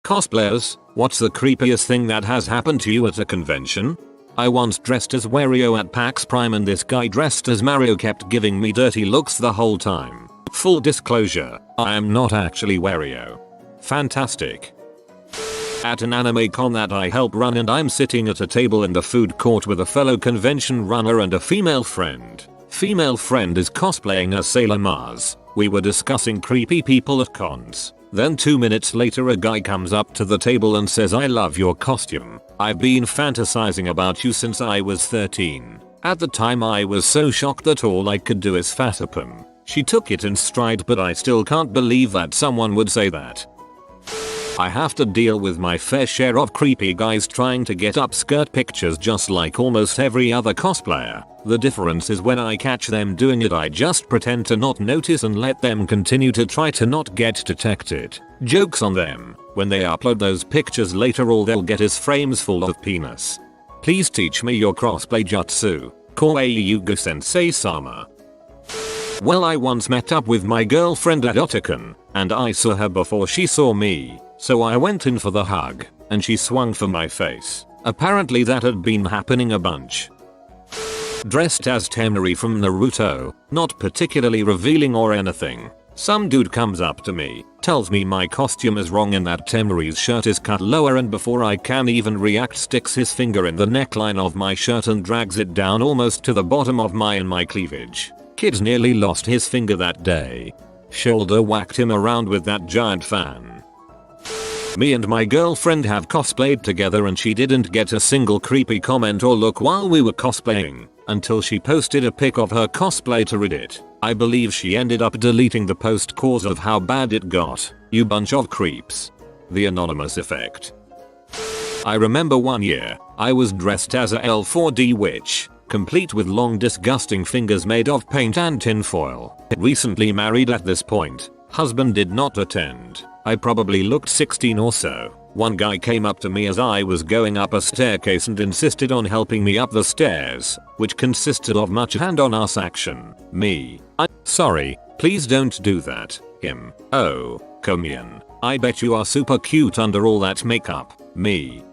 Cosplayers, what's the creepiest thing that has happened to you at a convention? I once dressed as Wario at PAX Prime and this guy dressed as Mario kept giving me dirty looks the whole time. Full disclosure, I am not actually Wario. Fantastic. At an anime con that I help run and I'm sitting at a table in the food court with a fellow convention runner and a female friend. Female friend is cosplaying as Sailor Mars. We were discussing creepy people at cons. Then 2 minutes later a guy comes up to the table and says, "I love your costume. I've been fantasizing about you since I was 13. At the time I was so shocked that all I could do is fat up him." She took it in stride, but I still can't believe that someone would say that. I have to deal with my fair share of creepy guys trying to get upskirt pictures just like almost every other cosplayer. The difference is when I catch them doing it I just pretend to not notice and let them continue to try to not get detected. Joke's on them. When they upload those pictures later all they'll get is frames full of penis. Please teach me your crossplay jutsu. Kawaii Yugo Sensei Sama. Well, I once met up with my girlfriend at Otakon, and I saw her before she saw me, so I went in for the hug, and she swung for my face. Apparently that had been happening a bunch. Dressed as Temari from Naruto, not particularly revealing or anything. Some dude comes up to me, tells me my costume is wrong and that Temari's shirt is cut lower, and before I can even react sticks his finger in the neckline of my shirt and drags it down almost to the bottom of my cleavage. Kid nearly lost his finger that day. Shoulder whacked him around with that giant fan. Me and my girlfriend have cosplayed together and she didn't get a single creepy comment or look while we were cosplaying, until she posted a pic of her cosplay to Reddit. I believe she ended up deleting the post cause of how bad it got. You bunch of creeps. The anonymous effect. I remember one year, I was dressed as a L4D witch, complete with long disgusting fingers made of paint and tinfoil. Recently married at this point. Husband did not attend. I probably looked 16 or so. One guy came up to me as I was going up a staircase and insisted on helping me up the stairs, which consisted of much hand-on-ass action. Me. Sorry, please don't do that. Him. Oh, come in. I bet you are super cute under all that makeup. Me.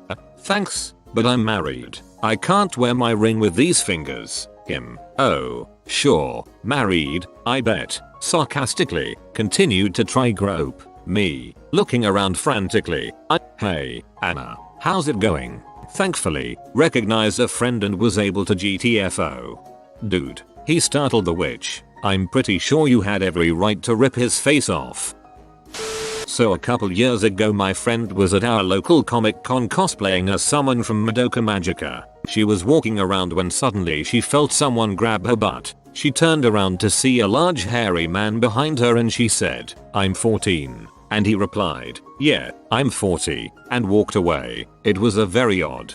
Thanks, but I'm married. I can't wear my ring with these fingers. Him. Oh, sure. Married, I bet. Sarcastically, continued to try grope. Me. Looking around frantically. Hey, Anna. How's it going? Thankfully, recognized a friend and was able to GTFO. Dude. He startled the witch. I'm pretty sure you had every right to rip his face off. So a couple years ago my friend was at our local Comic Con cosplaying as someone from Madoka Magica. She was walking around when suddenly she felt someone grab her butt. She turned around to see a large hairy man behind her and she said, "I'm 14. And he replied, "Yeah, I'm 40, and walked away. It was a very odd.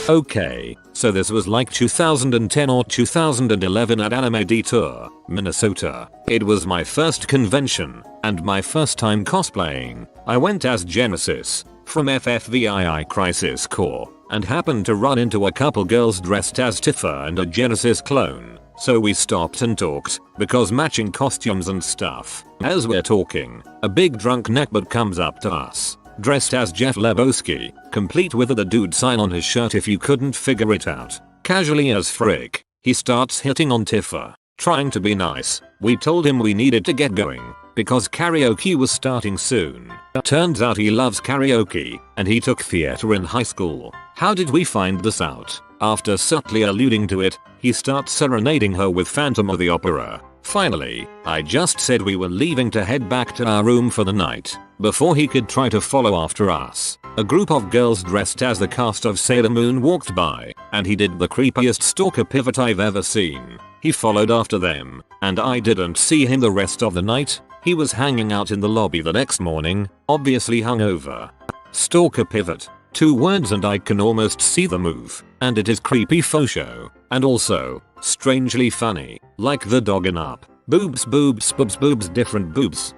Okay, so this was like 2010 or 2011 at Anime Detour, Minnesota. It was my first convention, and my first time cosplaying. I went as Genesis, from FFVII Crisis Core, and happened to run into a couple girls dressed as Tifa and a Genesis clone. So we stopped and talked, because matching costumes and stuff. As we're talking, a big drunk neckbeard comes up to us, dressed as Jeff Lebowski, complete with the dude sign on his shirt if you couldn't figure it out. Casually as frick, he starts hitting on Tifa, trying to be nice. We told him we needed to get going, because karaoke was starting soon. Turns out he loves karaoke, and he took theater in high school. How did we find this out? After subtly alluding to it, he starts serenading her with Phantom of the Opera. Finally, I just said we were leaving to head back to our room for the night, before he could try to follow after us. A group of girls dressed as the cast of Sailor Moon walked by, and he did the creepiest stalker pivot I've ever seen. He followed after them, and I didn't see him the rest of the night. He was hanging out in the lobby the next morning, obviously hungover. Stalker pivot. 2 words and I can almost see the move, and it is creepy faux show, and also, strangely funny, like the dog in Up. Boobs boobs boobs boobs different boobs.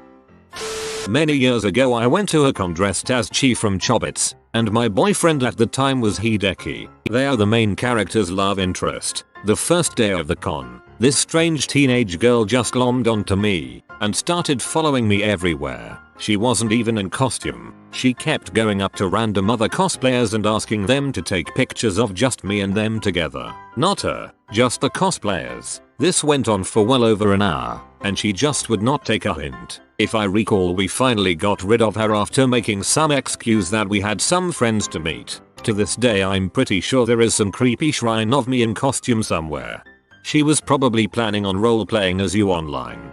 Many years ago I went to a con dressed as Chi from Chobits, and my boyfriend at the time was Hideki. They are the main character's love interest. The first day of the con, this strange teenage girl just glommed onto me, and started following me everywhere. She wasn't even in costume. She kept going up to random other cosplayers and asking them to take pictures of just me and them together. Not her, just the cosplayers. This went on for well over an hour, and she just would not take a hint. If I recall, we finally got rid of her after making some excuse that we had some friends to meet. To this day I'm pretty sure there is some creepy shrine of me in costume somewhere. She was probably planning on role-playing as you online.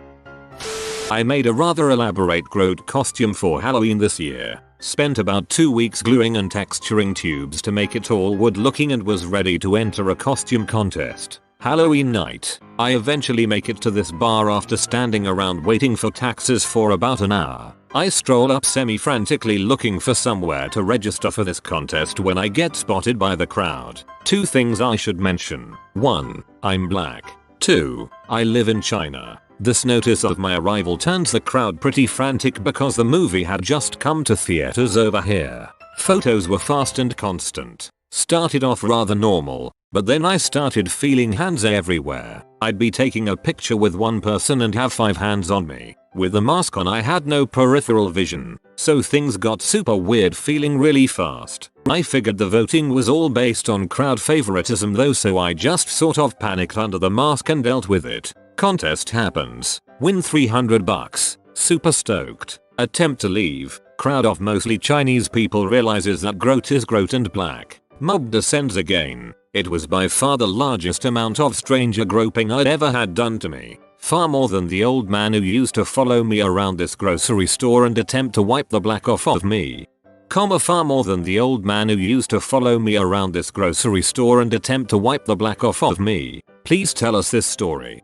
I made a rather elaborate Groot costume for Halloween this year. Spent about 2 weeks gluing and texturing tubes to make it all wood looking and was ready to enter a costume contest. Halloween night, I eventually make it to this bar after standing around waiting for taxis for about an hour. I stroll up semi-frantically looking for somewhere to register for this contest when I get spotted by the crowd. 2 things I should mention. 1. I'm black. 2. I live in China. This notice of my arrival turns the crowd pretty frantic because the movie had just come to theaters over here. Photos were fast and constant. Started off rather normal, but then I started feeling hands everywhere. I'd be taking a picture with one person and have 5 hands on me. With the mask on I had no peripheral vision, so things got super weird feeling really fast. I figured the voting was all based on crowd favoritism though, so I just sort of panicked under the mask and dealt with it. Contest happens. Win $300. Super stoked. Attempt to leave. Crowd of mostly Chinese people realizes that Groot is Groot and black. Mob descends again. It was by far the largest amount of stranger groping I'd ever had done to me. Far more than the old man who used to follow me around this grocery store and attempt to wipe the black off of me. Far more than the old man who used to follow me around this grocery store and attempt to wipe the black off of me. Please tell us this story.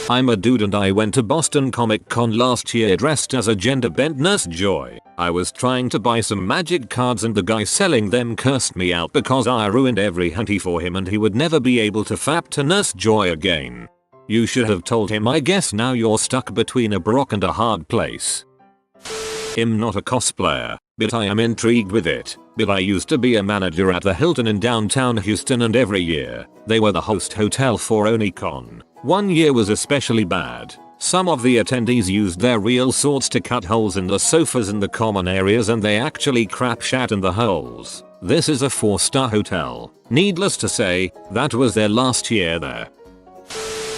I'm a dude and I went to Boston Comic Con last year dressed as a gender-bent Nurse Joy. I was trying to buy some magic cards and the guy selling them cursed me out because I ruined every hunty for him and he would never be able to fap to Nurse Joy again. You should have told him. I guess now you're stuck between a rock and a hard place. I'm not a cosplayer, but I am intrigued with it. But I used to be a manager at the Hilton in downtown Houston and every year, they were the host hotel for OniCon. One year was especially bad. Some of the attendees used their real swords to cut holes in the sofas in the common areas and they actually crap shat in the holes. This is a 4-star hotel. Needless to say, that was their last year there.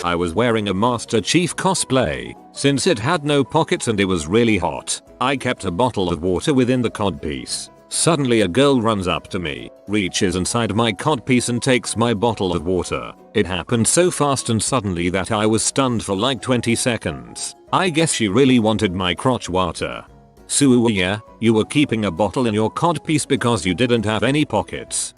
I was wearing a Master Chief cosplay. Since it had no pockets and it was really hot, I kept a bottle of water within the codpiece. Suddenly a girl runs up to me, reaches inside my codpiece and takes my bottle of water. It happened so fast and suddenly that I was stunned for like 20 seconds. I guess she really wanted my crotch water. So yeah, you were keeping a bottle in your codpiece because you didn't have any pockets.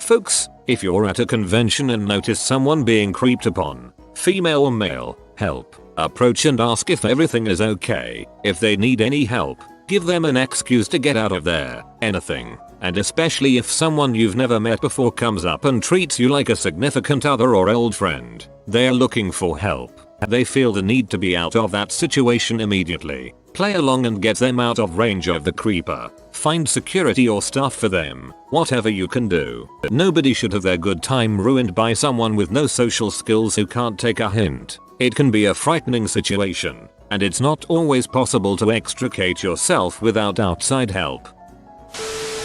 Folks, if you're at a convention and notice someone being creeped upon, female or male, help. Approach and ask if everything is okay. If they need any help, give them an excuse to get out of there. Anything. And especially if someone you've never met before comes up and treats you like a significant other or old friend, they're looking for help. They feel the need to be out of that situation immediately. Play along and get them out of range of the creeper. Find security or stuff for them. Whatever you can do. Nobody should have their good time ruined by someone with no social skills who can't take a hint. It can be a frightening situation, and it's not always possible to extricate yourself without outside help.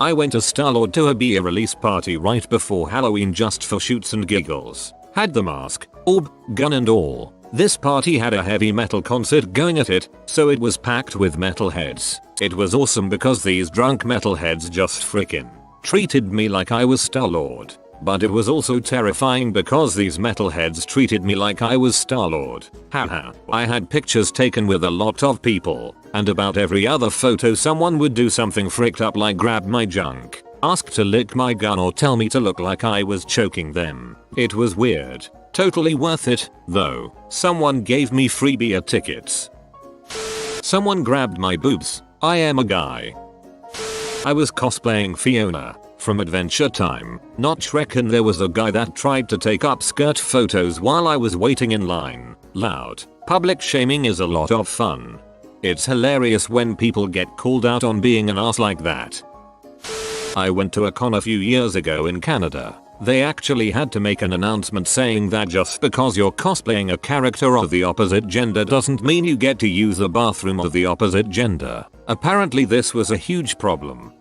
I went to Star-Lord to a beer release party right before Halloween just for shoots and giggles. Had the mask, orb, gun and all. This party had a heavy metal concert going at it, so it was packed with metalheads. It was awesome because these drunk metalheads just frickin' treated me like I was Star-Lord. But it was also terrifying because these metalheads treated me like I was Star-Lord. Haha. I had pictures taken with a lot of people, and about every other photo someone would do something fricked up like grab my junk, ask to lick my gun or tell me to look like I was choking them. It was weird. Totally worth it, though. Someone gave me free beer tickets. Someone grabbed my boobs. I am a guy. I was cosplaying Fiona from Adventure Time, not Shrek, and there was a guy that tried to take upskirt photos while I was waiting in line. Loud. Public shaming is a lot of fun. It's hilarious when people get called out on being an ass like that. I went to a con a few years ago in Canada. They actually had to make an announcement saying that just because you're cosplaying a character of the opposite gender doesn't mean you get to use the bathroom of the opposite gender. Apparently this was a huge problem.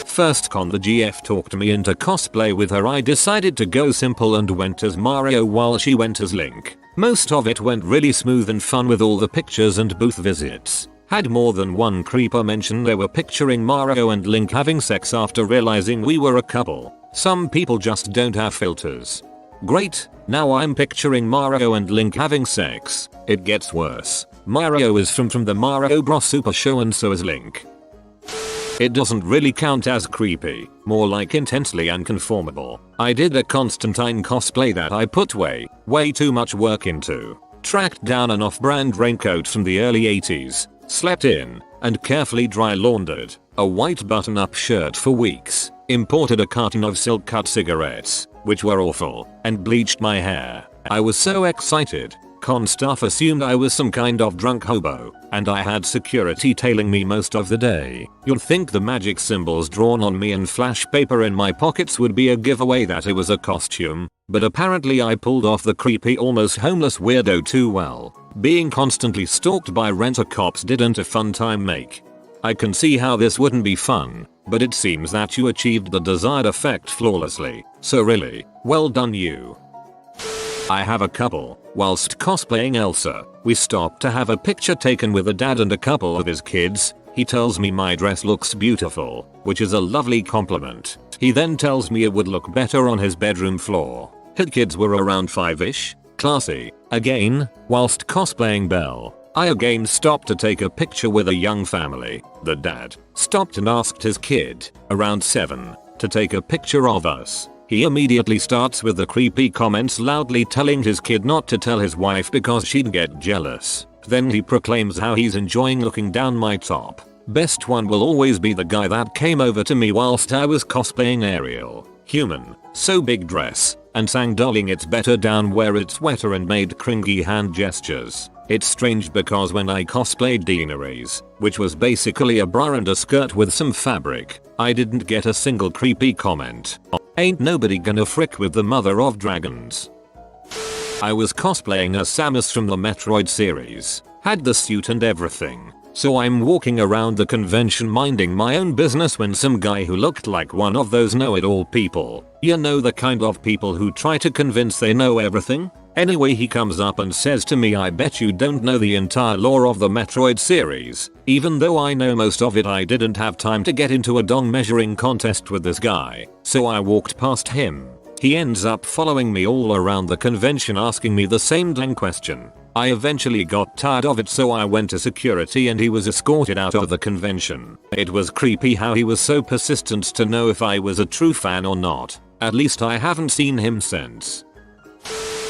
First con the GF talked me into cosplay with her. I decided to go simple and went as Mario while she went as Link. Most of it went really smooth and fun with all the pictures and booth visits. Had more than one creeper mention they were picturing Mario and Link having sex after realizing we were a couple. Some people just don't have filters. Great, now I'm picturing Mario and Link having sex. It gets worse. Mario is from the Mario Bros Super Show and so is Link. It doesn't really count as creepy, more like intensely unconformable. I did a Constantine cosplay that I put way too much work into. Tracked down an off-brand raincoat from the early 80s, slept in, and carefully dry laundered a white button-up shirt for weeks, imported a carton of silk-cut cigarettes, which were awful, and bleached my hair. I was so excited. Con staff assumed I was some kind of drunk hobo, and I had security tailing me most of the day. You'd think the magic symbols drawn on me and flash paper in my pockets would be a giveaway that it was a costume, but apparently I pulled off the creepy almost homeless weirdo too well. Being constantly stalked by rent-a-cops didn't a fun time make. I can see how this wouldn't be fun, but it seems that you achieved the desired effect flawlessly, so really, well done you. I have a couple. Whilst cosplaying Elsa, we stopped to have a picture taken with a dad and a couple of his kids. He tells me my dress looks beautiful, which is a lovely compliment. He then tells me it would look better on his bedroom floor. His kids were around 5ish. Classy. Again, whilst cosplaying Belle, I again stopped to take a picture with a young family. The dad stopped and asked his kid, around 7, to take a picture of us. He immediately starts with the creepy comments, loudly telling his kid not to tell his wife because she'd get jealous. Then he proclaims how he's enjoying looking down my top. Best one will always be the guy that came over to me whilst I was cosplaying Ariel. Human, so big dress, and sang darling it's better down where it's wetter and made cringy hand gestures. It's strange because when I cosplayed Daenerys, which was basically a bra and a skirt with some fabric, I didn't get a single creepy comment. Ain't nobody gonna frick with the mother of dragons. I was cosplaying as Samus from the Metroid series. Had the suit and everything. So I'm walking around the convention minding my own business when some guy who looked like one of those know-it-all people. You know, the kind of people who try to convince they know everything? Anyway, he comes up and says to me, I bet you don't know the entire lore of the Metroid series. Even though I know most of it, I didn't have time to get into a dong measuring contest with this guy, so I walked past him. He ends up following me all around the convention asking me the same dang question. I eventually got tired of it, so I went to security and he was escorted out of the convention. It was creepy how he was so persistent to know if I was a true fan or not. At least I haven't seen him since.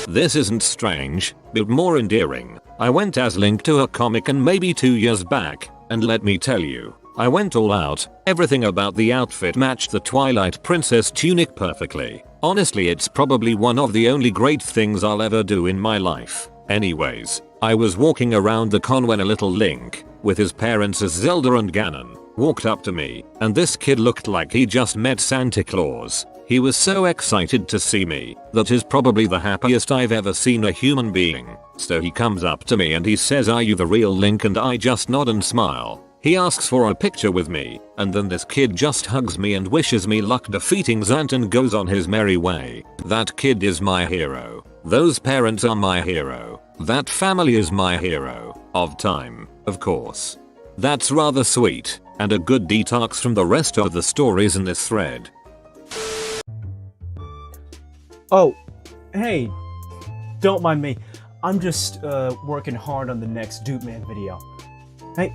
This isn't strange, but more endearing. I went as Link to a comic and maybe 2 years back, and let me tell you, I went all out. Everything about the outfit matched the Twilight Princess tunic perfectly. Honestly, it's probably one of the only great things I'll ever do in my life. Anyways, I was walking around the con when a little Link, with his parents as Zelda and Ganon, walked up to me, and this kid looked like he just met Santa Claus. He was so excited to see me, that is probably the happiest I've ever seen a human being. So he comes up to me and he says, "Are you the real Link?" And I just nod and smile. He asks for a picture with me, and then this kid just hugs me and wishes me luck defeating Zant and goes on his merry way. That kid is my hero. Those parents are my hero. That family is my hero. Of time, of course. That's rather sweet, and a good detox from the rest of the stories in this thread. Oh, hey, don't mind me. I'm just working hard on the next Dude Man video. Hey,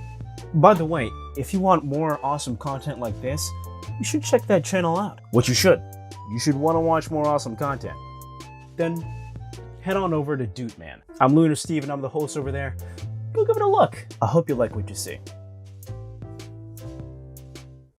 by the way, if you want more awesome content like this, you should check that channel out. What you should. You should want to watch more awesome content. Then head on over to Dude Man. I'm Lunar Steve and I'm the host over there. Go give it a look. I hope you like what you see.